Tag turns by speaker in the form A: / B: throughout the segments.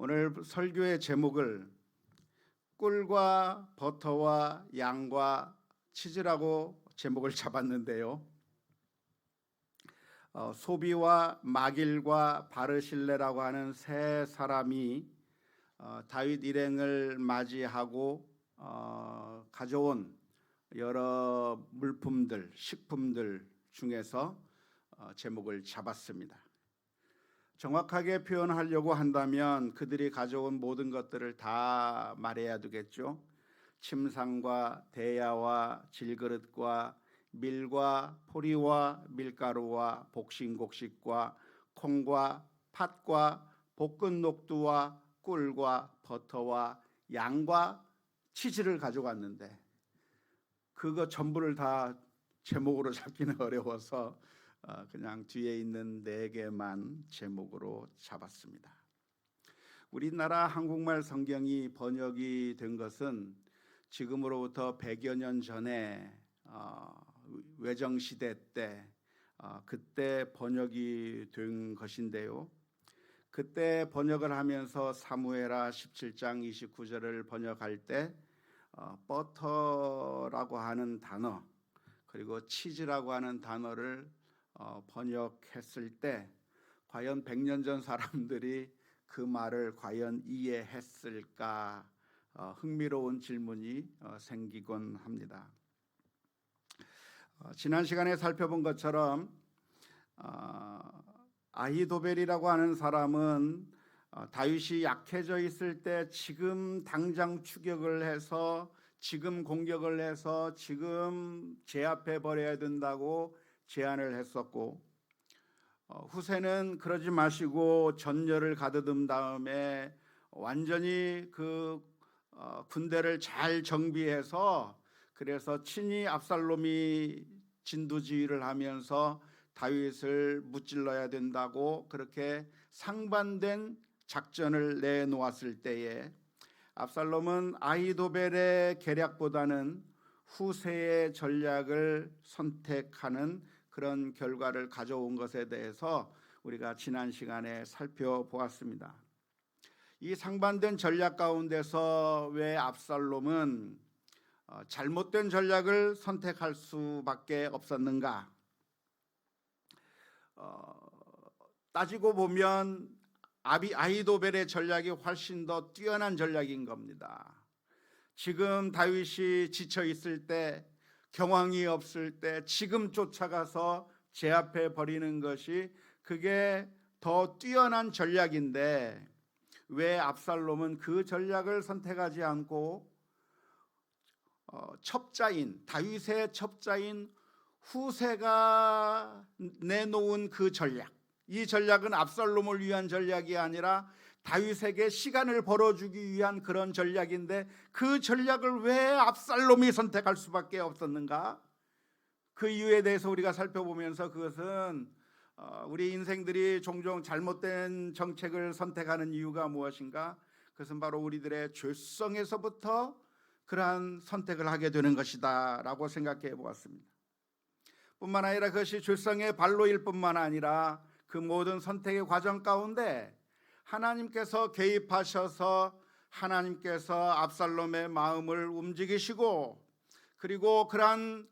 A: 오늘 설교의 제목을 꿀과 버터와 양과 치즈라고 제목을 잡았는데요. 소비와 마길과 바르실레라고 하는 세 사람이 다윗 일행을 맞이하고 가져온 여러 물품들, 식품들 중에서 제목을 잡았습니다. 정확하게 표현하려고 한다면 그들이 가져온 모든 것들을 다 말해야 되겠죠. 침상과 대야와 질그릇과 밀과 포리와 밀가루와 복신곡식과 콩과 팥과 볶은 녹두와 꿀과 버터와 양과 치즈를 가져갔는데 그거 전부를 다 제목으로 잡기는 어려워서 그냥 뒤에 있는 4개만 제목으로 잡았습니다. 우리나라 한국말 성경이 번역이 된 것은 지금으로부터 100여 년 전에 외정시대 때 그때 번역이 된 것인데요. 그때 번역을 하면서 사무엘하 17장 29절을 번역할 때 버터라고 하는 단어 그리고 치즈라고 하는 단어를 번역했을 때 과연 100년 전 사람들이 그 말을 과연 이해했을까 흥미로운 질문이 생기곤 합니다. 지난 시간에 살펴본 것처럼 아히도벨이라고 하는 사람은 다윗이 약해져 있을 때 지금 당장 추격을 해서 지금 공격을 해서 지금 제압해 버려야 된다고 제안을 했었고, 후세는 그러지 마시고 전열을 가다듬은 다음에 완전히 그 군대를 잘 정비해서 그래서 친히 압살롬이 진두지휘를 하면서 다윗을 무찔러야 된다고 그렇게 상반된 작전을 내놓았을 때에 압살롬은 아히도벨의 계략보다는 후세의 전략을 선택하는 그런 결과를 가져온 것에 대해서 우리가 지난 시간에 살펴보았습니다. 이 상반된 전략 가운데서 왜 압살롬은 잘못된 전략을 선택할 수밖에 없었는가? 따지고 보면 아히도벨의 전략이 훨씬 더 뛰어난 전략인 겁니다. 지금 다윗이 지쳐 있을 때, 경황이 없을 때 지금 쫓아가서 제압해 버리는 것이 그게 더 뛰어난 전략인데 왜 압살롬은 그 전략을 선택하지 않고 다윗의 첩자인 후세가 내놓은 그 전략, 이 전략은 압살롬을 위한 전략이 아니라 다윗에게 시간을 벌어주기 위한 그런 전략인데 그 전략을 왜 압살롬이 선택할 수밖에 없었는가? 그 이유에 대해서 우리가 살펴보면서 그것은 우리 인생들이 종종 잘못된 정책을 선택하는 이유가 무엇인가? 그것은 바로 우리들의 죄성에서부터 그러한 선택을 하게 되는 것이다 라고 생각해 보았습니다. 뿐만 아니라 그것이 죄성의 발로일 뿐만 아니라 그 모든 선택의 과정 가운데 하나님께서 개입하셔서 하나님께서 압살롬의 마음을 움직이시고 그리고 그러한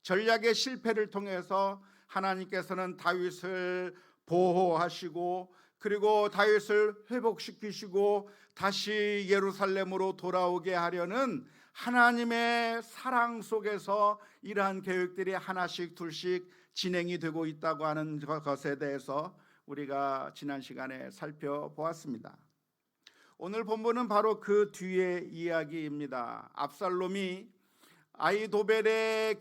A: 전략의 실패를 통해서 하나님께서는 다윗을 보호하시고 그리고 다윗을 회복시키시고 다시 예루살렘으로 돌아오게 하려는 하나님의 사랑 속에서 이러한 계획들이 하나씩 둘씩 진행이 되고 있다고 하는 것에 대해서 우리가 지난 시간에 살펴보았습니다. 오늘 본문은 바로 그 뒤의 이야기입니다. 압살롬이 아히도벨의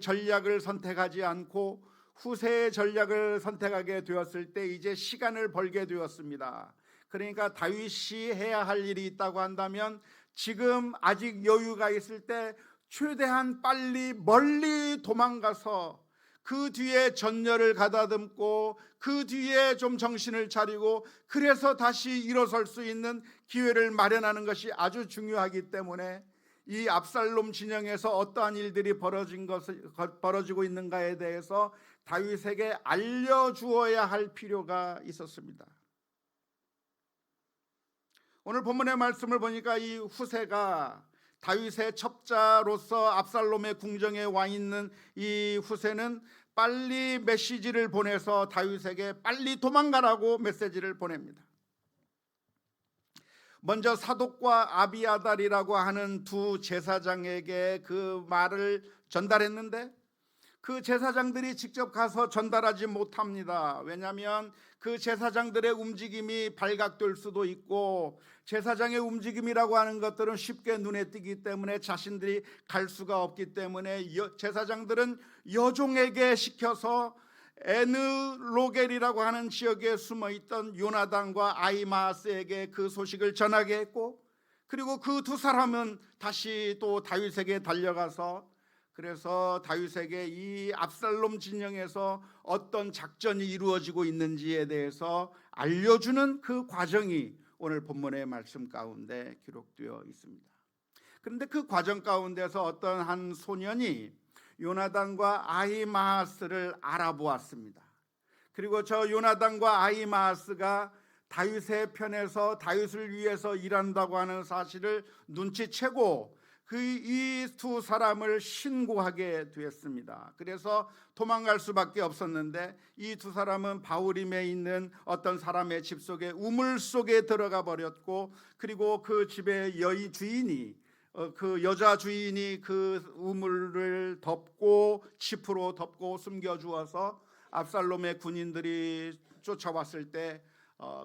A: 전략을 선택하지 않고 후세의 전략을 선택하게 되었을 때 이제 시간을 벌게 되었습니다. 그러니까 다윗이 해야 할 일이 있다고 한다면 지금 아직 여유가 있을 때 최대한 빨리 멀리 도망가서 그 뒤에 전열을 가다듬고 그 뒤에 좀 정신을 차리고 그래서 다시 일어설 수 있는 기회를 마련하는 것이 아주 중요하기 때문에 이 압살롬 진영에서 어떠한 일들이 벌어지고 있는가에 대해서 다윗에게 알려주어야 할 필요가 있었습니다. 오늘 본문의 말씀을 보니까 이 후세가 다윗의 첩자로서 압살롬의 궁정에 와 있는 이 후세는 빨리 메시지를 보내서 다윗에게 빨리 도망가라고 메시지를 보냅니다. 먼저 사독과 아비아달이라고 하는 두 제사장에게 그 말을 전달했는데 그 제사장들이 직접 가서 전달하지 못합니다. 왜냐하면 그 제사장들의 움직임이 발각될 수도 있고 제사장의 움직임이라고 하는 것들은 쉽게 눈에 띄기 때문에 자신들이 갈 수가 없기 때문에 제사장들은 여종에게 시켜서 에느로겔이라고 하는 지역에 숨어있던 요나단과 아히마아스에게 그 소식을 전하게 했고, 그리고 그 두 사람은 다시 또 다윗에게 달려가서 그래서 다윗에게 이 압살롬 진영에서 어떤 작전이 이루어지고 있는지에 대해서 알려주는 그 과정이 오늘 본문의 말씀 가운데 기록되어 있습니다. 그런데 그 과정 가운데서 어떤 한 소년이 요나단과 아히마아스를 알아보았습니다. 그리고 저 요나단과 아히마아스가 다윗의 편에서 다윗을 위해서 일한다고 하는 사실을 눈치채고 이 두 사람을 신고하게 되었습니다. 그래서 도망갈 수밖에 없었는데 이 두 사람은 바후림에 있는 어떤 사람의 집 속에 우물 속에 들어가 버렸고, 그리고 그 집의 주인이 그 여자 주인이 그 우물을 덮고 칩으로 덮고 숨겨주어서 압살롬의 군인들이 쫓아왔을 때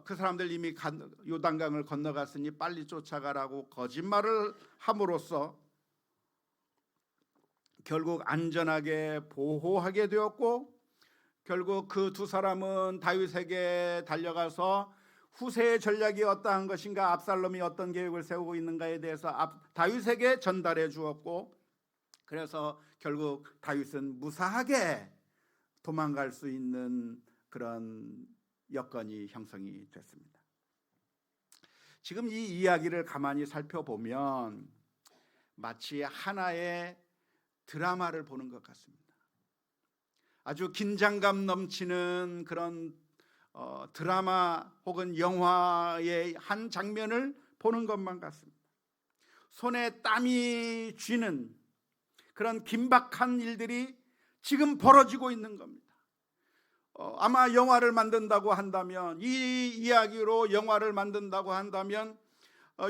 A: 그 사람들 이미 요단강을 건너갔으니 빨리 쫓아가라고 거짓말을 함으로써 결국 안전하게 보호하게 되었고, 결국 그 두 사람은 다윗에게 달려가서 후세의 전략이 어떠한 것인가, 압살롬이 어떤 계획을 세우고 있는가에 대해서 다윗에게 전달해 주었고, 그래서 결국 다윗은 무사하게 도망갈 수 있는 그런 여건이 형성이 됐습니다. 지금 이 이야기를 가만히 살펴보면 마치 하나의 드라마를 보는 것 같습니다. 아주 긴장감 넘치는 그런 드라마 혹은 영화의 한 장면을 보는 것만 같습니다. 손에 땀이 쥐는 그런 긴박한 일들이 지금 벌어지고 있는 겁니다. 아마 영화를 만든다고 한다면, 이 이야기로 영화를 만든다고 한다면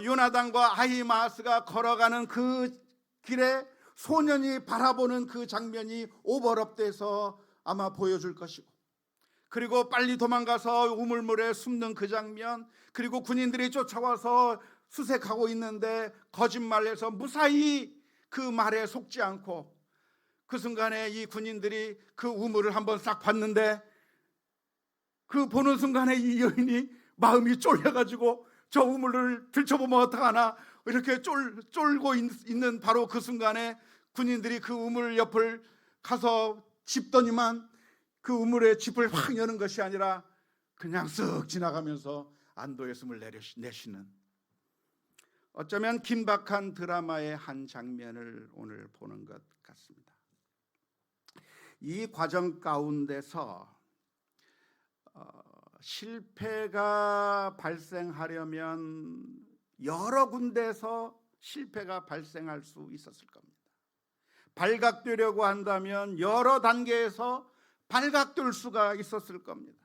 A: 요나단과 아히마아스가 걸어가는 그 길에 소년이 바라보는 그 장면이 오버랩돼서 아마 보여줄 것이고, 그리고 빨리 도망가서 우물물에 숨는 그 장면, 그리고 군인들이 쫓아와서 수색하고 있는데 거짓말해서 무사히 그 말에 속지 않고, 그 순간에 이 군인들이 그 우물을 한번 싹 봤는데 그 보는 순간에 이 여인이 마음이 쫄려가지고 저 우물을 들춰보면 어떡하나 이렇게 쫄고 있는 바로 그 순간에 군인들이 그 우물 옆을 가서 짚더니만 그 우물의 짚을 확 여는 것이 아니라 그냥 쓱 지나가면서 안도의 숨을 내쉬는, 어쩌면 긴박한 드라마의 한 장면을 오늘 보는 것 같습니다. 이 과정 가운데서 실패가 발생하려면 여러 군데에서 실패가 발생할 수 있었을 겁니다. 발각되려고 한다면 여러 단계에서 발각될 수가 있었을 겁니다.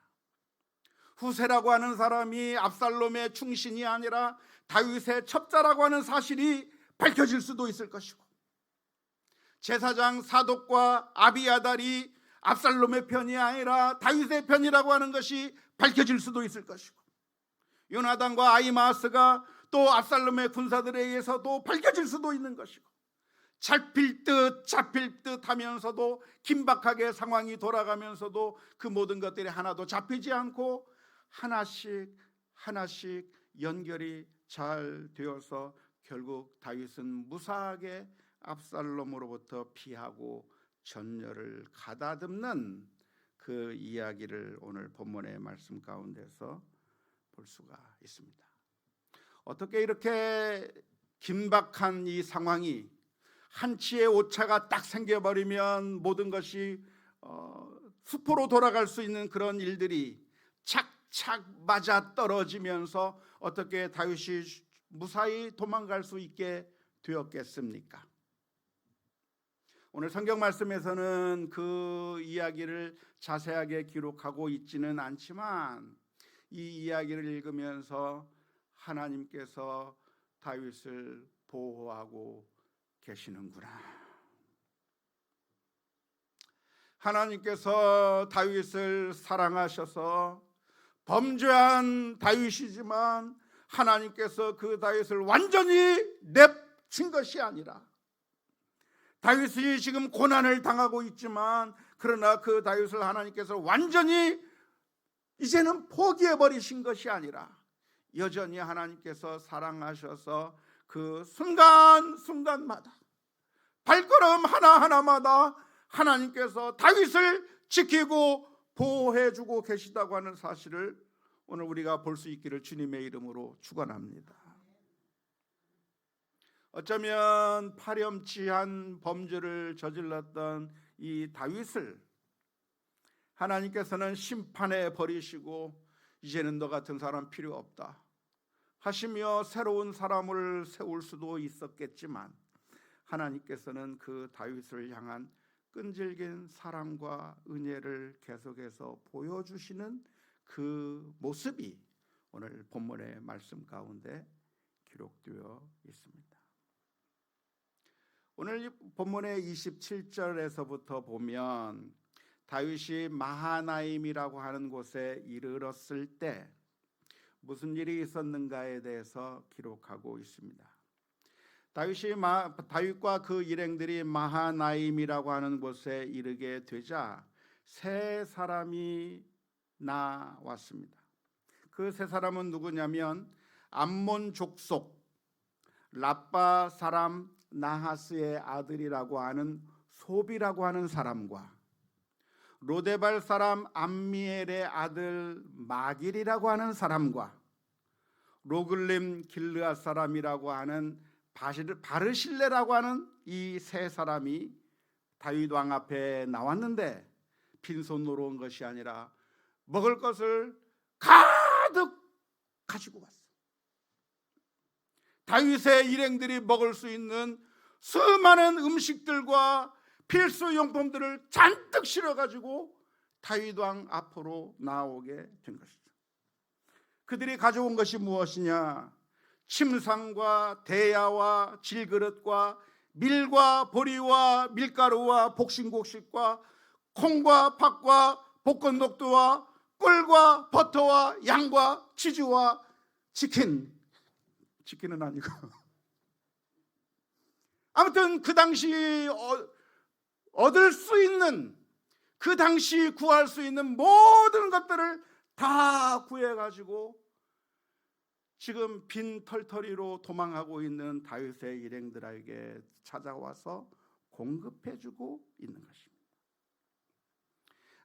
A: 후세라고 하는 사람이 압살롬의 충신이 아니라 다윗의 첩자라고 하는 사실이 밝혀질 수도 있을 것이고, 제사장 사독과 아비아달이 압살롬의 편이 아니라 다윗의 편이라고 하는 것이 밝혀질 수도 있을 것이고, 요나단과 아히마아스가 또 압살롬의 군사들에 의해서도 밝혀질 수도 있는 것이고, 잡힐 듯 하면서도 긴박하게 상황이 돌아가면서도 그 모든 것들이 하나도 잡히지 않고 하나씩 연결이 잘 되어서 결국 다윗은 무사하게 압살롬으로부터 피하고 전열을 가다듬는 그 이야기를 오늘 본문의 말씀 가운데서 볼 수가 있습니다. 어떻게 이렇게 긴박한 이 상황이 한치의 오차가 딱 생겨버리면 모든 것이 수포로 돌아갈 수 있는 그런 일들이 착 맞아 떨어지면서 어떻게 다윗이 무사히 도망갈 수 있게 되었겠습니까? 오늘 성경 말씀에서는 그 이야기를 자세하게 기록하고 있지는 않지만 이 이야기를 읽으면서 하나님께서 다윗을 보호하고 계시는구나. 하나님께서 다윗을 사랑하셔서 범죄한 다윗이지만 하나님께서 그 다윗을 완전히 내친 것이 아니라, 다윗이 지금 고난을 당하고 있지만 그러나 그 다윗을 하나님께서 완전히 이제는 포기해 버리신 것이 아니라 여전히 하나님께서 사랑하셔서 그 순간순간마다 발걸음 하나하나마다 하나님께서 다윗을 지키고 보호해주고 계시다고 하는 사실을 오늘 우리가 볼 수 있기를 주님의 이름으로 축원합니다. 어쩌면 파렴치한 범죄를 저질렀던 이 다윗을 하나님께서는 심판해 버리시고 이제는 너 같은 사람 필요 없다 하시며 새로운 사람을 세울 수도 있었겠지만, 하나님께서는 그 다윗을 향한 끈질긴 사랑과 은혜를 계속해서 보여주시는 그 모습이 오늘 본문의 말씀 가운데 기록되어 있습니다. 오늘 본문의 27절에서부터 보면 다윗이 마하나임이라고 하는 곳에 이르렀을 때 무슨 일이 있었는가에 대해서 기록하고 있습니다. 다윗과 그 일행들이 마하나임이라고 하는 곳에 이르게 되자 세 사람이 나왔습니다. 그 세 사람은 누구냐면 암몬 족속 라빠 사람 나하스의 아들이라고 하는 소비라고 하는 사람과 로데발 사람 암미엘의 아들 마길이라고 하는 사람과 로글림 길르앗 사람이라고 하는 바르실레라고 하는 이 세 사람이 다윗 왕 앞에 나왔는데 빈손으로 온 것이 아니라 먹을 것을 가득 가지고 왔어. 다윗의 일행들이 먹을 수 있는 수많은 음식들과 필수 용품들을 잔뜩 실어가지고 다윗 왕 앞으로 나오게 된 것이죠. 그들이 가져온 것이 무엇이냐? 침상과 대야와 질그릇과 밀과 보리와 밀가루와 복신곡식과 콩과 팥과 볶음독두와 꿀과 버터와 양과 치즈와 치킨은 아니고 아무튼 그 당시 얻을 수 있는, 그 당시 구할 수 있는 모든 것들을 다 구해가지고 지금 빈털터리로 도망하고 있는 다윗의 일행들에게 찾아와서 공급해주고 있는 것입니다.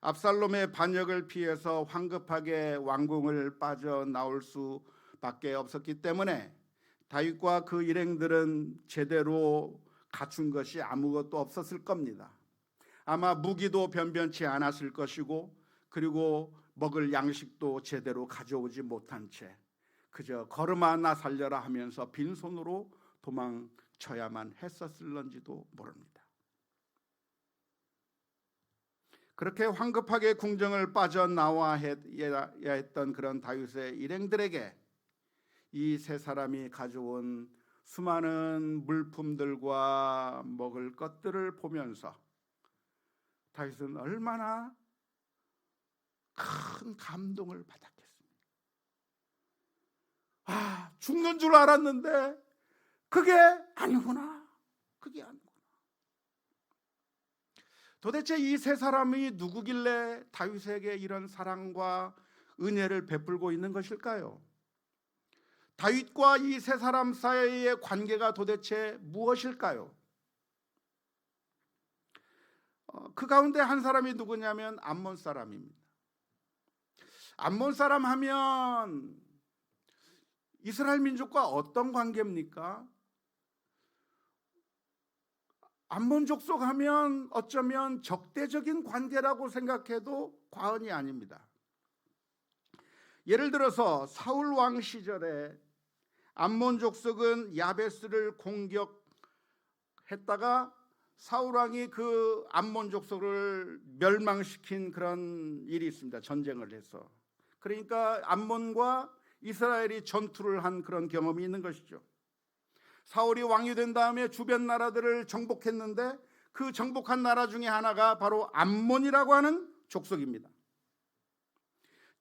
A: 압살롬의 반역을 피해서 황급하게 왕궁을 빠져나올 수밖에 없었기 때문에 다윗과 그 일행들은 제대로 갖춘 것이 아무것도 없었을 겁니다. 아마 무기도 변변치 않았을 것이고, 그리고 먹을 양식도 제대로 가져오지 못한 채 그저 걸음하나 살려라 하면서 빈손으로 도망쳐야만 했었을런지도 모릅니다. 그렇게 황급하게 궁정을 빠져나와야 했던 그런 다윗의 일행들에게 이 세 사람이 가져온 수많은 물품들과 먹을 것들을 보면서 다윗은 얼마나 큰 감동을 받았겠습니까? 죽는 줄 알았는데 그게 아니구나. 그게 아니구나. 도대체 이 세 사람이 누구길래 다윗에게 이런 사랑과 은혜를 베풀고 있는 것일까요? 다윗과 이 세 사람 사이의 관계가 도대체 무엇일까요? 그 가운데 한 사람이 누구냐면 암몬 사람입니다. 암몬 사람 하면 이스라엘 민족과 어떤 관계입니까? 암몬 족속 하면 어쩌면 적대적인 관계라고 생각해도 과언이 아닙니다. 예를 들어서 사울 왕 시절에 암몬 족속은 야베스를 공격했다가 사울 왕이 그 암몬 족속을 멸망시킨 그런 일이 있습니다. 전쟁을 해서. 그러니까 암몬과 이스라엘이 전투를 한 그런 경험이 있는 것이죠. 사울이 왕이 된 다음에 주변 나라들을 정복했는데 그 정복한 나라 중에 하나가 바로 암몬이라고 하는 족속입니다.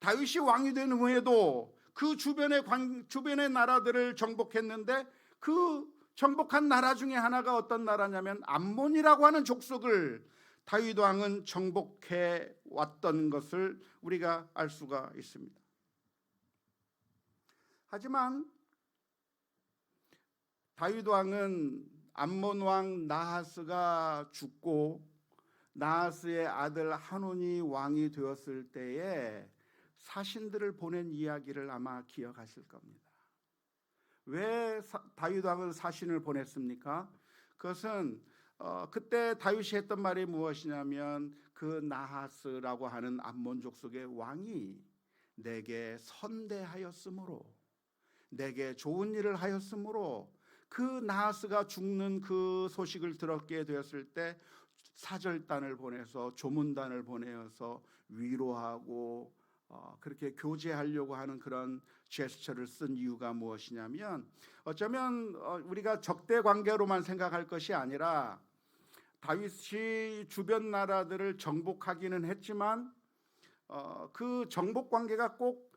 A: 다윗이 왕이 된 후에도 그 주변의 나라들을 정복했는데 그 정복한 나라 중에 하나가 어떤 나라냐면 암몬이라고 하는 족속을 다윗 왕은 정복해 왔던 것을 우리가 알 수가 있습니다. 하지만 다윗 왕은 암몬 왕 나하스가 죽고 나하스의 아들 한온이 왕이 되었을 때에 사신들을 보낸 이야기를 아마 기억하실 겁니다. 왜 다윗 왕은 사신을 보냈습니까? 그것은 그때 다윗이 했던 말이 무엇이냐면 그 나하스라고 하는 암몬 족속의 왕이 내게 선대하였으므로, 내게 좋은 일을 하였으므로 그 나하스가 죽는 그 소식을 들었게 되었을 때 사절단을 보내서 조문단을 보내어서 위로하고 그렇게 교제하려고 하는 그런 제스처를 쓴 이유가 무엇이냐면, 어쩌면 우리가 적대 관계로만 생각할 것이 아니라 다윗이 주변 나라들을 정복하기는 했지만 그 정복 관계가 꼭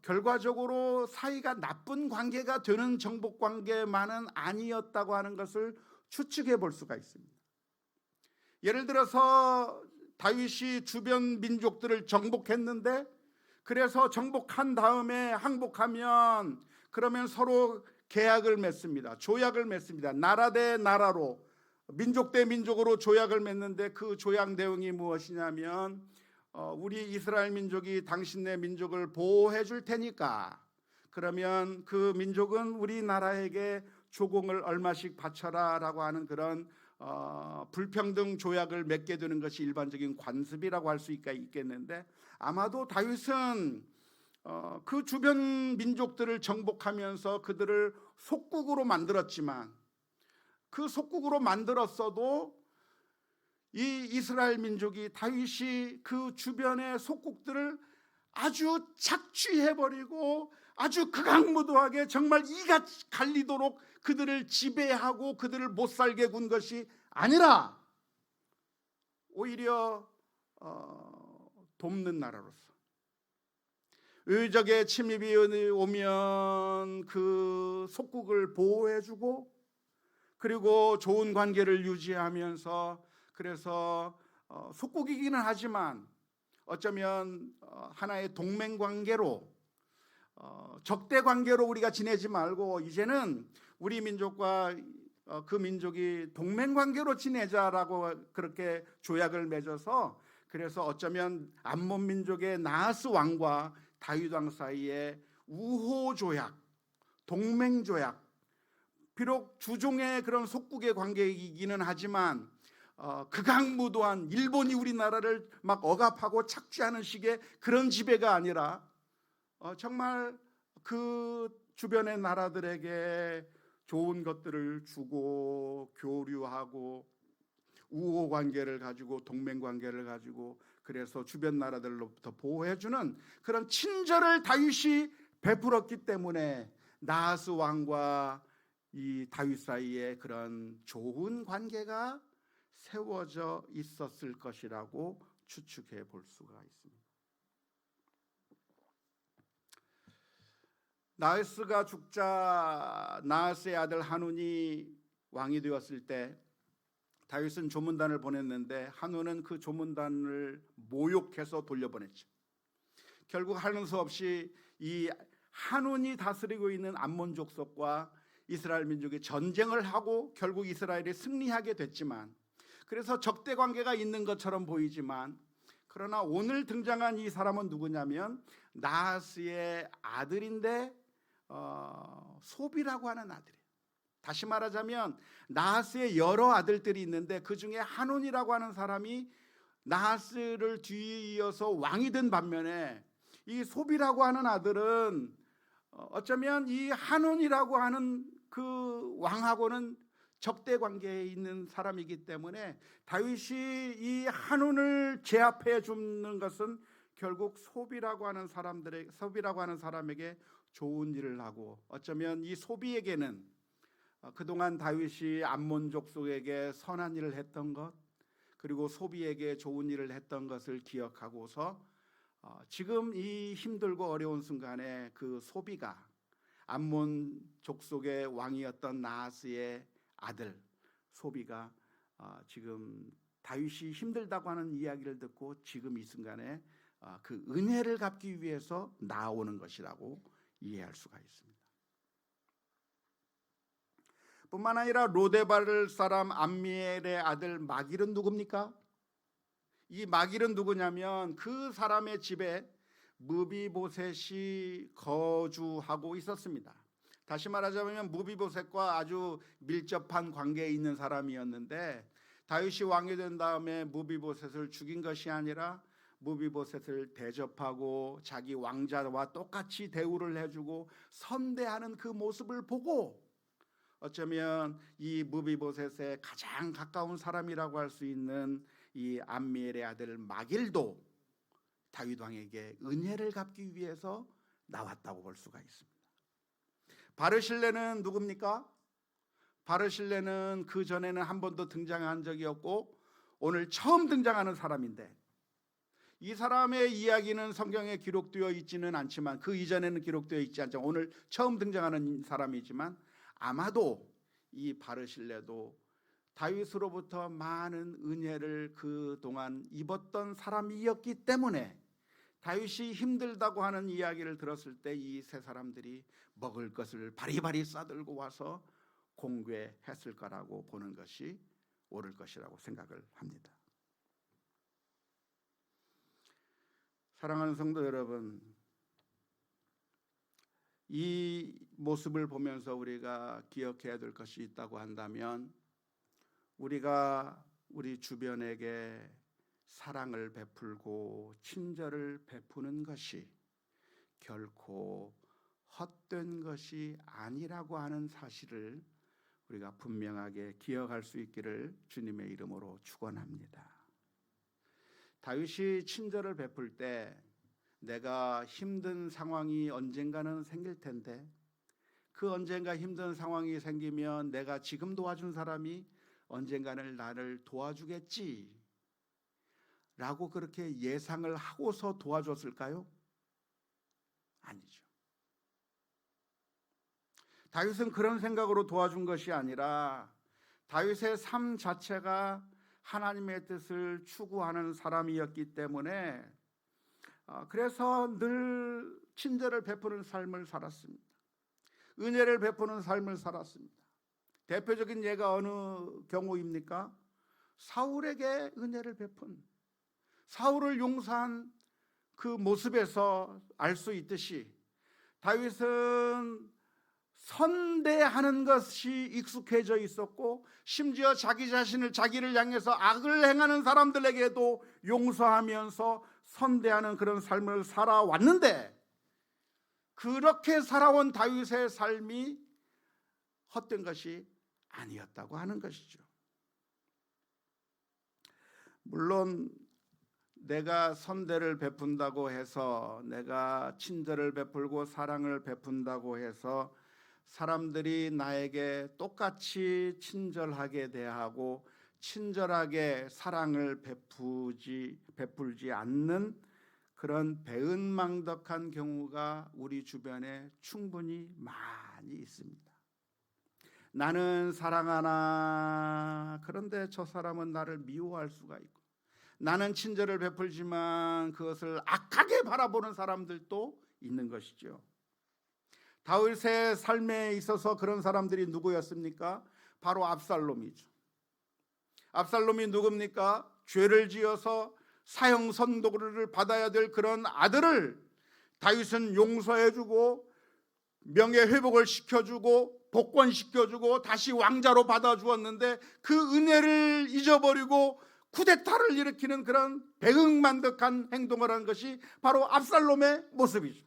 A: 결과적으로 사이가 나쁜 관계가 되는 정복 관계만은 아니었다고 하는 것을 추측해 볼 수가 있습니다. 예를 들어서 다윗이 주변 민족들을 정복했는데, 그래서 정복한 다음에 항복하면 그러면 서로 계약을 맺습니다. 조약을 맺습니다. 나라 대 나라로, 민족 대 민족으로 조약을 맺는데 그 조약 내용이 무엇이냐면 우리 이스라엘 민족이 당신네 민족을 보호해 줄 테니까 그러면 그 민족은 우리나라에게 조공을 얼마씩 바쳐라 라고 하는 그런 불평등 조약을 맺게 되는 것이 일반적인 관습이라고 할 수 있겠는데, 아마도 다윗은 그 주변 민족들을 정복하면서 그들을 속국으로 만들었지만, 그 속국으로 만들었어도 이 이스라엘 민족이 다윗이 그 주변의 속국들을 아주 착취해버리고 아주 극악무도하게 정말 이가 갈리도록 그들을 지배하고 그들을 못살게 군 것이 아니라 오히려 돕는 나라로서 의적의 침입이 오면 그 속국을 보호해주고, 그리고 좋은 관계를 유지하면서, 그래서 속국이기는 하지만 어쩌면 하나의 동맹 관계로, 적대 관계로 우리가 지내지 말고 이제는 우리 민족과 그 민족이 동맹 관계로 지내자라고 그렇게 조약을 맺어서, 그래서 어쩌면 암몬 민족의 나하스 왕과 다윗 왕 사이에 우호 조약, 동맹 조약, 비록 주종의 그런 속국의 관계이기는 하지만 극악무도한 일본이 우리나라를 막 억압하고 착취하는 식의 그런 지배가 아니라 정말 그 주변의 나라들에게 좋은 것들을 주고 교류하고 우호 관계를 가지고 동맹 관계를 가지고, 그래서 주변 나라들로부터 보호해주는 그런 친절을 다윗이 베풀었기 때문에 나하스 왕과 이 다윗 사이에 그런 좋은 관계가 세워져 있었을 것이라고 추측해 볼 수가 있습니다. 나하스가 죽자 나하스의 아들 한온이 왕이 되었을 때 다윗은 조문단을 보냈는데 한온은 그 조문단을 모욕해서 돌려보냈죠. 결국 하는 수 없이 이 한온이 다스리고 있는 암몬 족속과 이스라엘 민족이 전쟁을 하고 결국 이스라엘이 승리하게 됐지만, 그래서 적대 관계가 있는 것처럼 보이지만, 그러나 오늘 등장한 이 사람은 누구냐면 나하스의 아들인데 소비라고 하는 아들이에요. 다시 말하자면 나하스의 여러 아들들이 있는데 그 중에 한온이라고 하는 사람이 나하스를 뒤이어서 왕이 된 반면에 이 소비라고 하는 아들은 어쩌면 이 한온이라고 하는 그 왕하고는 적대 관계에 있는 사람이기 때문에 다윗이 이 한온을 제압해 주는 것은 결국 소비라고 하는 사람에게 좋은 일을 하고, 어쩌면 이 소비에게는 그동안 다윗이 암몬 족속에게 선한 일을 했던 것, 그리고 소비에게 좋은 일을 했던 것을 기억하고서 지금 이 힘들고 어려운 순간에 그 소비가 암몬 족속의 왕이었던 나하스의 아들 소비가 지금 다윗이 힘들다고 하는 이야기를 듣고 지금 이 순간에 그 은혜를 갚기 위해서 나오는 것이라고 이해할 수가 있습니다. 뿐만 아니라 로데발 사람 암미엘의 아들 마길은 누굽니까? 이 마길은 누구냐면 그 사람의 집에 무비보셋이 거주하고 있었습니다. 다시 말하자면 무비보셋과 아주 밀접한 관계에 있는 사람이었는데, 다윗이 왕이 된 다음에 무비보셋을 죽인 것이 아니라 무비보셋을 대접하고 자기 왕자와 똑같이 대우를 해주고 선대하는 그 모습을 보고, 어쩌면 이 무비보셋의 가장 가까운 사람이라고 할 수 있는 이 암미엘의 아들 마길도 다윗 왕에게 은혜를 갚기 위해서 나왔다고 볼 수가 있습니다. 바르실레는 누굽니까? 바르실레는 그 전에는 한 번도 등장한 적이 없고 오늘 처음 등장하는 사람인데, 이 사람의 이야기는 성경에 기록되어 있지는 않지만, 그 이전에는 기록되어 있지 않지만 오늘 처음 등장하는 사람이지만, 아마도 이 바르실레도 다윗으로부터 많은 은혜를 그동안 입었던 사람이었기 때문에 다윗이 힘들다고 하는 이야기를 들었을 때 이 세 사람들이 먹을 것을 바리바리 싸들고 와서 공개했을 거라고 보는 것이 옳을 것이라고 생각을 합니다. 사랑하는 성도 여러분, 이 모습을 보면서 우리가 기억해야 될 것이 있다고 한다면, 우리가 우리 주변에게 사랑을 베풀고 친절을 베푸는 것이 결코 헛된 것이 아니라고 하는 사실을 우리가 분명하게 기억할 수 있기를 주님의 이름으로 축원합니다. 다윗이 친절을 베풀 때 내가 힘든 상황이 언젠가는 생길 텐데, 그 언젠가 힘든 상황이 생기면 내가 지금 도와준 사람이 언젠가는 나를 도와주겠지 라고 그렇게 예상을 하고서 도와줬을까요? 아니죠. 다윗은 그런 생각으로 도와준 것이 아니라 다윗의 삶 자체가 하나님의 뜻을 추구하는 사람이었기 때문에 그래서 늘 친절을 베푸는 삶을 살았습니다. 은혜를 베푸는 삶을 살았습니다. 대표적인 예가 어느 경우입니까? 사울에게 은혜를 베푼, 사울을 용서한 그 모습에서 알 수 있듯이 다윗은 선대하는 것이 익숙해져 있었고, 심지어 자기 자신을, 자기를 향해서 악을 행하는 사람들에게도 용서하면서 선대하는 그런 삶을 살아왔는데, 그렇게 살아온 다윗의 삶이 헛된 것이 아니었다고 하는 것이죠. 물론 내가 선대를 베푼다고 해서, 내가 친절을 베풀고 사랑을 베푼다고 해서 사람들이 나에게 똑같이 친절하게 대하고 친절하게 사랑을 베풀지 않는 그런 배은망덕한 경우가 우리 주변에 충분히 많이 있습니다. 나는 사랑하나, 그런데 저 사람은 나를 미워할 수가 있고, 나는 친절을 베풀지만 그것을 악하게 바라보는 사람들도 있는 것이죠. 다윗의 삶에 있어서 그런 사람들이 누구였습니까? 바로 압살롬이죠. 압살롬이 누굽니까? 죄를 지어서 사형 선고를 받아야 될 그런 아들을 다윗은 용서해주고 명예 회복을 시켜주고 복권시켜주고 다시 왕자로 받아주었는데, 그 은혜를 잊어버리고 쿠데타를 일으키는 그런 배은망덕한 행동을 한 것이 바로 압살롬의 모습이죠.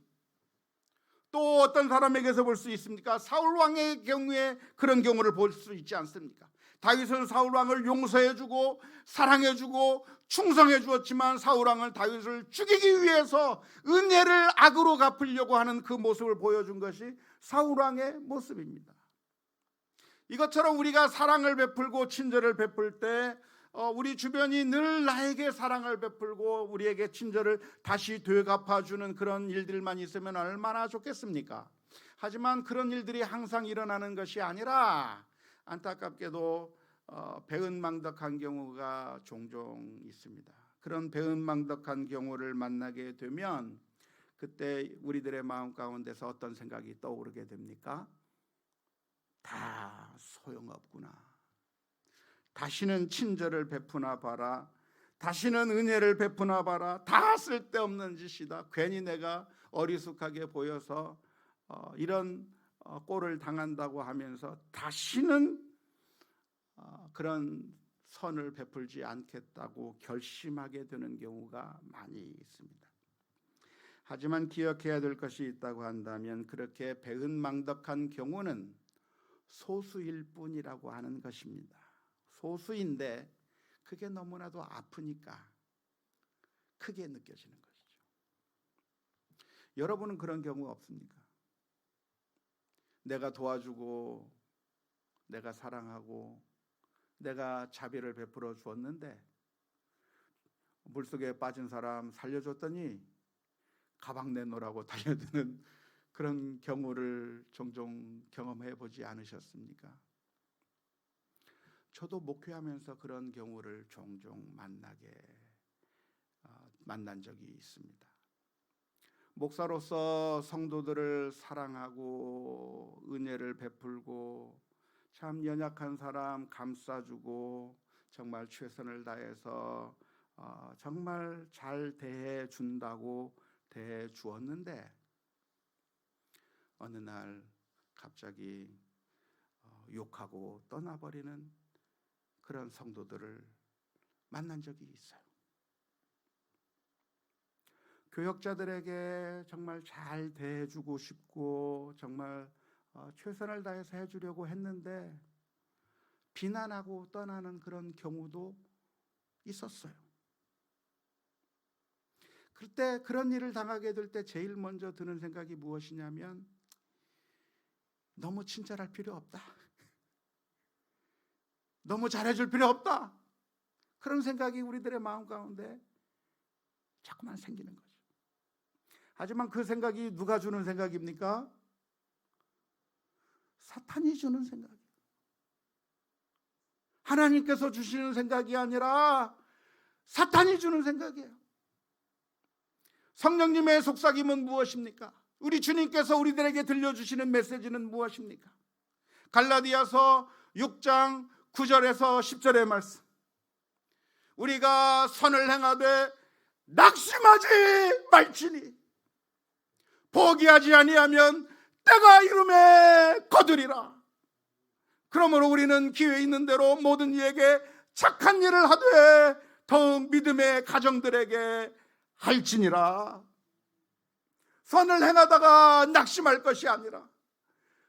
A: 또 어떤 사람에게서 볼 수 있습니까? 사울 왕의 경우에 그런 경우를 볼 수 있지 않습니까? 다윗은 사울 왕을 용서해주고 사랑해주고 충성해주었지만 사울 왕은 다윗을 죽이기 위해서 은혜를 악으로 갚으려고 하는 그 모습을 보여준 것이 사울 왕의 모습입니다. 이것처럼 우리가 사랑을 베풀고 친절을 베풀 때 우리 주변이 늘 나에게 사랑을 베풀고 우리에게 친절을 다시 되갚아주는 그런 일들만 있으면 얼마나 좋겠습니까? 하지만 그런 일들이 항상 일어나는 것이 아니라 안타깝게도 배은망덕한 경우가 종종 있습니다. 그런 배은망덕한 경우를 만나게 되면 그때 우리들의 마음 가운데서 어떤 생각이 떠오르게 됩니까? 다 소용없구나. 다시는 친절을 베푸나 봐라. 다시는 은혜를 베푸나 봐라. 다 쓸데없는 짓이다. 괜히 내가 어리숙하게 보여서 이런 꼴을 당한다고 하면서 다시는 그런 선을 베풀지 않겠다고 결심하게 되는 경우가 많이 있습니다. 하지만 기억해야 될 것이 있다고 한다면 그렇게 배은망덕한 경우는 소수일 뿐이라고 하는 것입니다. 소수인데 그게 너무나도 아프니까 크게 느껴지는 것이죠. 여러분은 그런 경우 없습니까? 내가 도와주고 내가 사랑하고 내가 자비를 베풀어 주었는데 물속에 빠진 사람 살려줬더니 가방 내놓으라고 달려드는 그런 경우를 종종 경험해 보지 않으셨습니까? 저도 목회하면서 그런 경우를 종종 만난 적이 있습니다. 목사로서 성도들을 사랑하고 은혜를 베풀고 참 연약한 사람 감싸주고 정말 최선을 다해서 정말 잘 대해 준다고 대해 주었는데 어느 날 갑자기 욕하고 떠나버리는 그런 성도들을 만난 적이 있어요. 교역자들에게 정말 잘 대해주고 싶고 정말 최선을 다해서 해주려고 했는데 비난하고 떠나는 그런 경우도 있었어요. 그때 그런 일을 당하게 될 때 제일 먼저 드는 생각이 무엇이냐면 너무 친절할 필요 없다. 너무 잘해줄 필요 없다. 그런 생각이 우리들의 마음 가운데 자꾸만 생기는 거죠. 하지만 그 생각이 누가 주는 생각입니까? 사탄이 주는 생각이에요. 하나님께서 주시는 생각이 아니라 사탄이 주는 생각이에요. 성령님의 속삭임은 무엇입니까? 우리 주님께서 우리들에게 들려주시는 메시지는 무엇입니까? 갈라디아서 6장 9절에서 10절의 말씀. 우리가 선을 행하되 낙심하지 말지니 포기하지 아니하면 때가 이름에 거두리라. 그러므로 우리는 기회 있는 대로 모든 이에게 착한 일을 하되 더욱 믿음의 가정들에게 할지니라. 선을 행하다가 낙심할 것이 아니라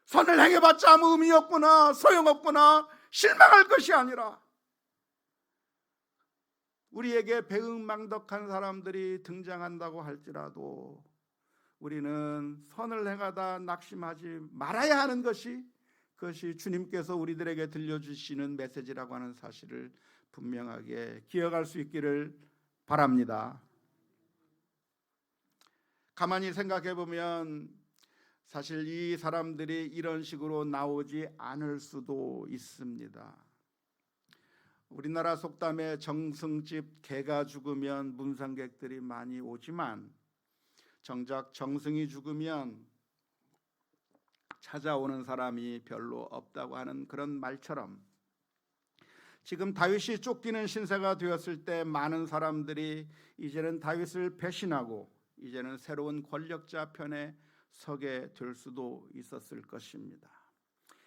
A: 선을 행해봤자 아무 의미 없구나 소용없구나 실망할 것이 아니라 우리에게 배은망덕한 사람들이 등장한다고 할지라도 우리는 선을 행하다 낙심하지 말아야 하는 것이 그것이 주님께서 우리들에게 들려주시는 메시지라고 하는 사실을 분명하게 기억할 수 있기를 바랍니다. 가만히 생각해 보면 사실 이 사람들이 이런 식으로 나오지 않을 수도 있습니다. 우리나라 속담에 정승집 개가 죽으면 문상객들이 많이 오지만 정작 정승이 죽으면 찾아오는 사람이 별로 없다고 하는 그런 말처럼 지금 다윗이 쫓기는 신세가 되었을 때 많은 사람들이 이제는 다윗을 배신하고 이제는 새로운 권력자 편에 서게 될 수도 있었을 것입니다.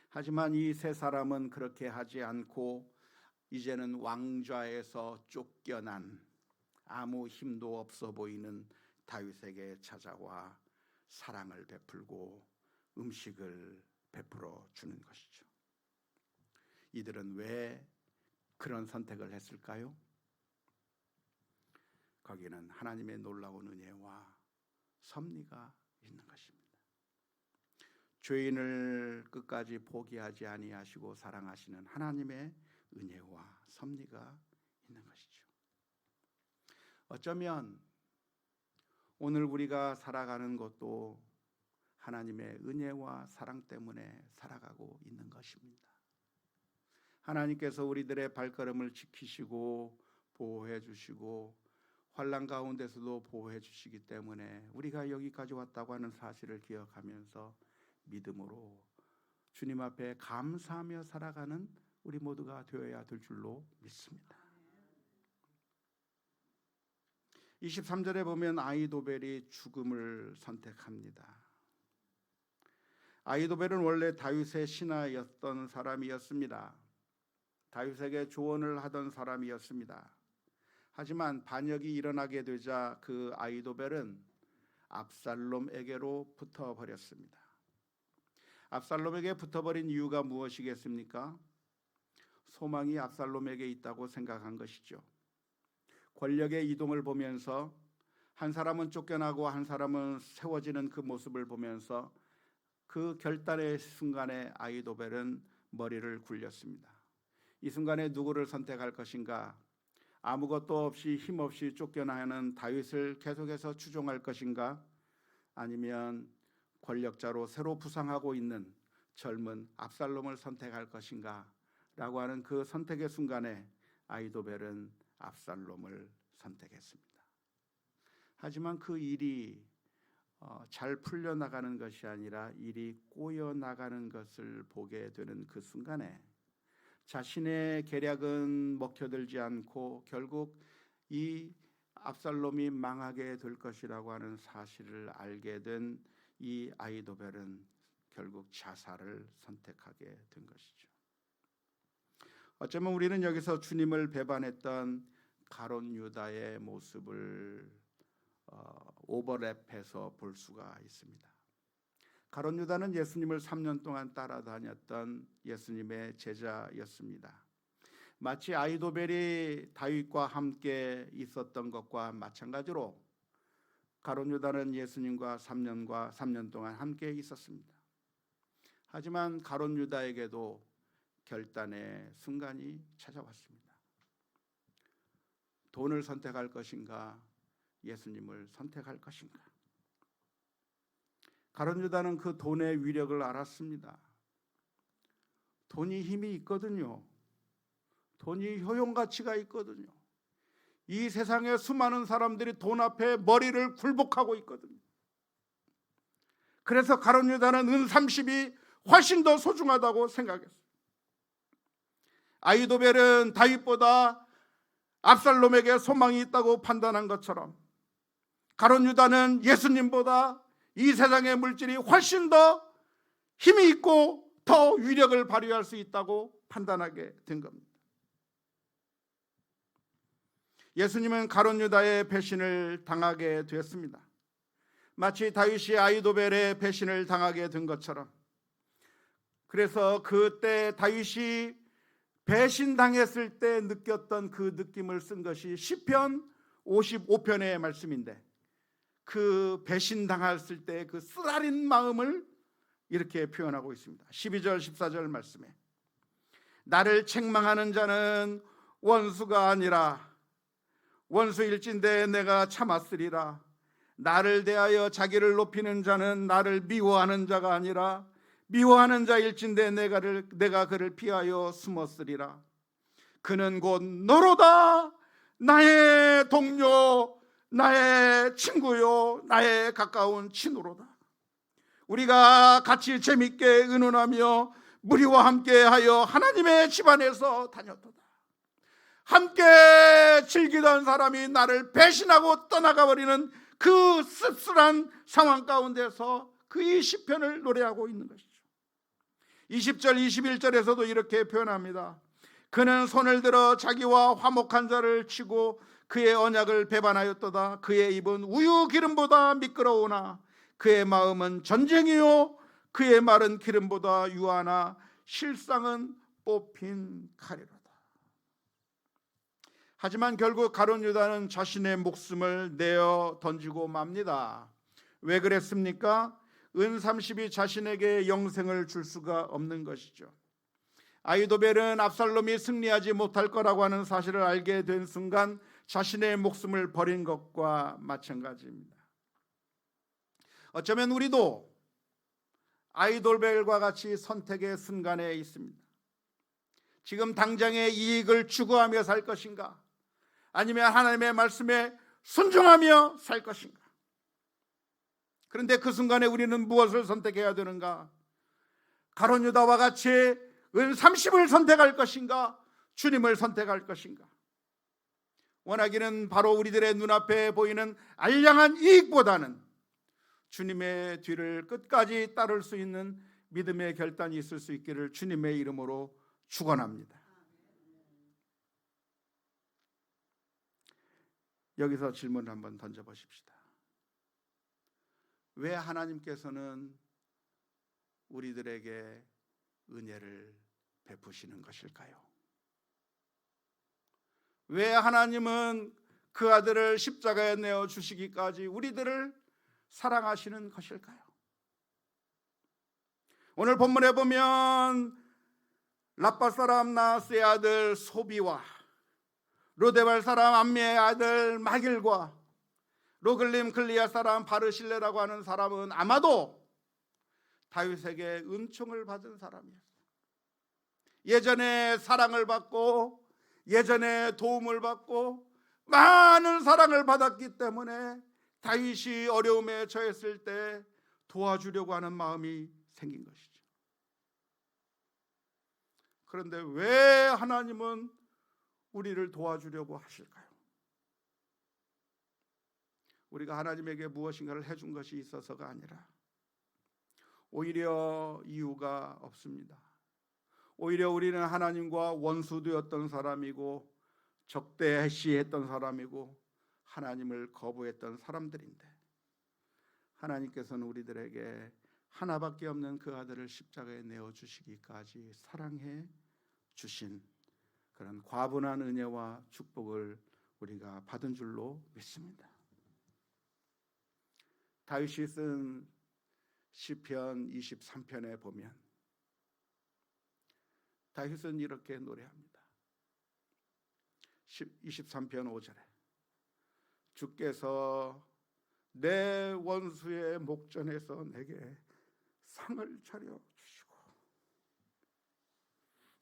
A: 하지만 이 세 사람은 그렇게 하지 않고 이제는 왕좌에서 쫓겨난 아무 힘도 없어 보이는 다윗에게 찾아와 사랑을 베풀고 음식을 베풀어 주는 것이죠. 이들은 왜 그런 선택을 했을까요? 거기는 하나님의 놀라운 은혜와 섭리가 있는 것입니다. 죄인을 끝까지 포기하지 아니하시고 사랑하시는 하나님의 은혜와 섭리가 있는 것이죠. 어쩌면 오늘 우리가 살아가는 것도 하나님의 은혜와 사랑 때문에 살아가고 있는 것입니다. 하나님께서 우리들의 발걸음을 지키시고 보호해 주시고 환난 가운데서도 보호해 주시기 때문에 우리가 여기까지 왔다고 하는 사실을 기억하면서 믿음으로 주님 앞에 감사하며 살아가는 우리 모두가 되어야 될 줄로 믿습니다. 23절에 보면 아히도벨이 죽음을 선택합니다. 아히도벨은 원래 다윗의 신하였던 사람이었습니다. 다윗에게 조언을 하던 사람이었습니다. 하지만 반역이 일어나게 되자 그 아히도벨은 압살롬에게로 붙어버렸습니다. 압살롬에게 붙어버린 이유가 무엇이겠습니까? 소망이 압살롬에게 있다고 생각한 것이죠. 권력의 이동을 보면서 한 사람은 쫓겨나고 한 사람은 세워지는 그 모습을 보면서 그 결단의 순간에 아히도벨은 머리를 굴렸습니다. 이 순간에 누구를 선택할 것인가? 아무것도 없이 힘없이 쫓겨나는 다윗을 계속해서 추종할 것인가? 아니면 권력자로 새로 부상하고 있는 젊은 압살롬을 선택할 것인가? 라고 하는 그 선택의 순간에 아히도벨은 압살롬을 선택했습니다. 하지만 그 일이 잘 풀려나가는 것이 아니라 일이 꼬여나가는 것을 보게 되는 그 순간에 자신의 계략은 먹혀들지 않고 결국 이 압살롬이 망하게 될 것이라고 하는 사실을 알게 된 이 아히도벨은 결국 자살을 선택하게 된 것이죠. 어쩌면 우리는 여기서 주님을 배반했던 가룟 유다의 모습을 오버랩해서 볼 수가 있습니다. 가룟 유다는 예수님을 3년 동안 따라다녔던 예수님의 제자였습니다. 마치 아히도벨이 다윗과 함께 있었던 것과 마찬가지로 가룟 유다는 예수님과 3년 동안 함께 있었습니다. 하지만 가룟 유다에게도 결단의 순간이 찾아왔습니다. 돈을 선택할 것인가? 예수님을 선택할 것인가? 가룟 유다는 그 돈의 위력을 알았습니다. 돈이 힘이 있거든요. 돈이 효용 가치가 있거든요. 이 세상에 수많은 사람들이 돈 앞에 머리를 굴복하고 있거든요. 그래서 가룟 유다는 은 30이 훨씬 더 소중하다고 생각했어요. 아히도벨은 다윗보다 압살롬에게 소망이 있다고 판단한 것처럼 가룟 유다는 예수님보다 이 세상의 물질이 훨씬 더 힘이 있고 더 위력을 발휘할 수 있다고 판단하게 된 겁니다. 예수님은 가룟 유다의 배신을 당하게 되었습니다. 마치 다윗이 아히도벨의 배신을 당하게 된 것처럼. 그래서 그때 다윗이 배신당했을 때 느꼈던 그 느낌을 쓴 것이 시편 55편의 말씀인데, 그 배신당했을 때 그 쓰라린 마음을 이렇게 표현하고 있습니다. 12절 14절 말씀에 나를 책망하는 자는 원수가 아니라 원수일진데 내가 참았으리라. 나를 대하여 자기를 높이는 자는 나를 미워하는 자가 아니라 미워하는 자일진데 내가 그를 피하여 숨었으리라. 그는 곧 너로다. 나의 동료, 나의 친구요, 나의 가까운 친구로다. 우리가 같이 재밌게 의논하며 무리와 함께하여 하나님의 집안에서 다녔도다. 함께 즐기던 사람이 나를 배신하고 떠나가 버리는 그 씁쓸한 상황 가운데서 그 시편을 노래하고 있는 것이죠. 20절 21절에서도 이렇게 표현합니다. 그는 손을 들어 자기와 화목한 자를 치고 그의 언약을 배반하였도다. 그의 입은 우유 기름보다 미끄러우나 그의 마음은 전쟁이요 그의 말은 기름보다 유하나 실상은 뽑힌 칼이로다. 하지만 결국 가룟 유다는 자신의 목숨을 내어 던지고 맙니다. 왜 그랬습니까? 은 30이 자신에게 영생을 줄 수가 없는 것이죠. 아히도벨은 압살롬이 승리하지 못할 거라고 하는 사실을 알게 된 순간 자신의 목숨을 버린 것과 마찬가지입니다. 어쩌면 우리도 아히도벨과 같이 선택의 순간에 있습니다. 지금 당장의 이익을 추구하며 살 것인가? 아니면 하나님의 말씀에 순종하며 살 것인가? 그런데 그 순간에 우리는 무엇을 선택해야 되는가? 가룟 유다와 같이 은 30을 선택할 것인가? 주님을 선택할 것인가? 원하기는 바로 우리들의 눈앞에 보이는 알량한 이익보다는 주님의 뒤를 끝까지 따를 수 있는 믿음의 결단이 있을 수 있기를 주님의 이름으로 축원합니다. 여기서 질문을 한번 던져보십시다. 왜 하나님께서는 우리들에게 은혜를 베푸시는 것일까요? 왜 하나님은 그 아들을 십자가에 내어 주시기까지 우리들을 사랑하시는 것일까요? 오늘 본문에 보면 라빠 사람 나하스의 아들 소비와 로데발 사람 암미의 아들 마길과 로글림 글리아 사람 바르실레라고 하는 사람은 아마도 다윗에게 은총을 받은 사람이었어요. 예전에 사랑을 받고 예전에 도움을 받고 많은 사랑을 받았기 때문에 다윗이 어려움에 처했을 때 도와주려고 하는 마음이 생긴 것이죠. 그런데 왜 하나님은 우리를 도와주려고 하실까요? 우리가 하나님에게 무엇인가를 해준 것이 있어서가 아니라 오히려 이유가 없습니다. 오히려 우리는 하나님과 원수되었던 사람이고 적대시했던 사람이고 하나님을 거부했던 사람들인데 하나님께서는 우리들에게 하나밖에 없는 그 아들을 십자가에 내어주시기까지 사랑해 주신 그런 과분한 은혜와 축복을 우리가 받은 줄로 믿습니다. 다윗이 쓴 시편 23편에 보면 다윗은 이렇게 노래합니다. 23편 5절에 주께서 내 원수의 목전에서 내게 상을 차려 주시고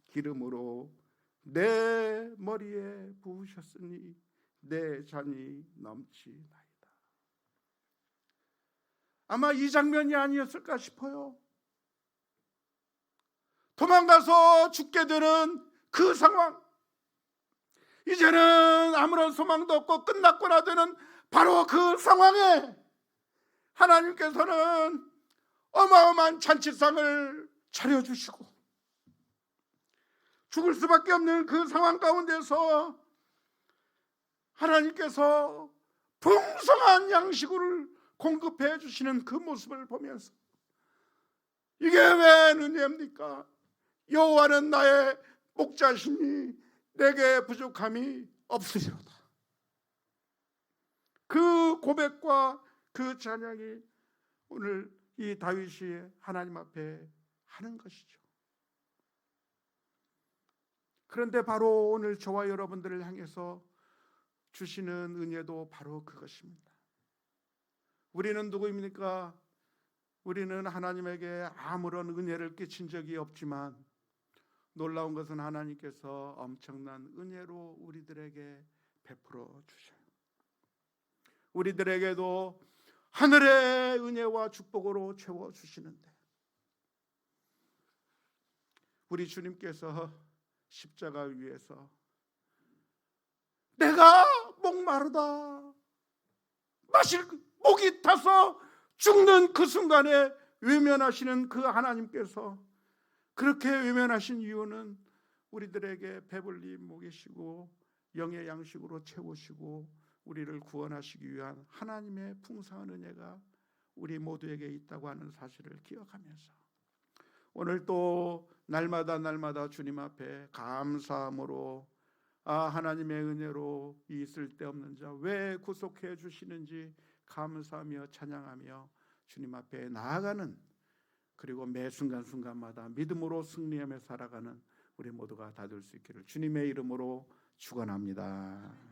A: 기름으로 내 머리에 부으셨으니 내 잔이 넘치나이다. 아마 이 장면이 아니었을까 싶어요. 도망가서 죽게 되는 그 상황, 이제는 아무런 소망도 없고 끝났구나 되는 바로 그 상황에 하나님께서는 어마어마한 잔치상을 차려주시고 죽을 수밖에 없는 그 상황 가운데서 하나님께서 풍성한 양식을 공급해 주시는 그 모습을 보면서 이게 왜 은혜입니까? 여호와는 나의 목자시니 내게 부족함이 없으리로다. 그 고백과 그 찬양이 오늘 이 다윗이 하나님 앞에 하는 것이죠. 그런데 바로 오늘 저와 여러분들을 향해서 주시는 은혜도 바로 그것입니다. 우리는 누구입니까? 우리는 하나님에게 아무런 은혜를 끼친 적이 없지만 놀라운 것은 하나님께서 엄청난 은혜로 우리들에게 베풀어 주셔요. 우리들에게도 하늘의 은혜와 축복으로 채워 주시는데 우리 주님께서 십자가 위에서 내가 목마르다 마실 목이 타서 죽는 그 순간에 외면하시는 그 하나님께서 그렇게 외면하신 이유는 우리들에게 배불리 먹이시고 영의 양식으로 채우시고 우리를 구원하시기 위한 하나님의 풍성한 은혜가 우리 모두에게 있다고 하는 사실을 기억하면서 오늘 또 날마다 주님 앞에 감사함으로 하나님의 은혜로 이 쓸데없는 자 왜 구속해 주시는지 감사하며 찬양하며 주님 앞에 나아가는, 그리고 매 순간순간마다 믿음으로 승리하며 살아가는 우리 모두가 다 될 수 있기를 주님의 이름으로 축원합니다.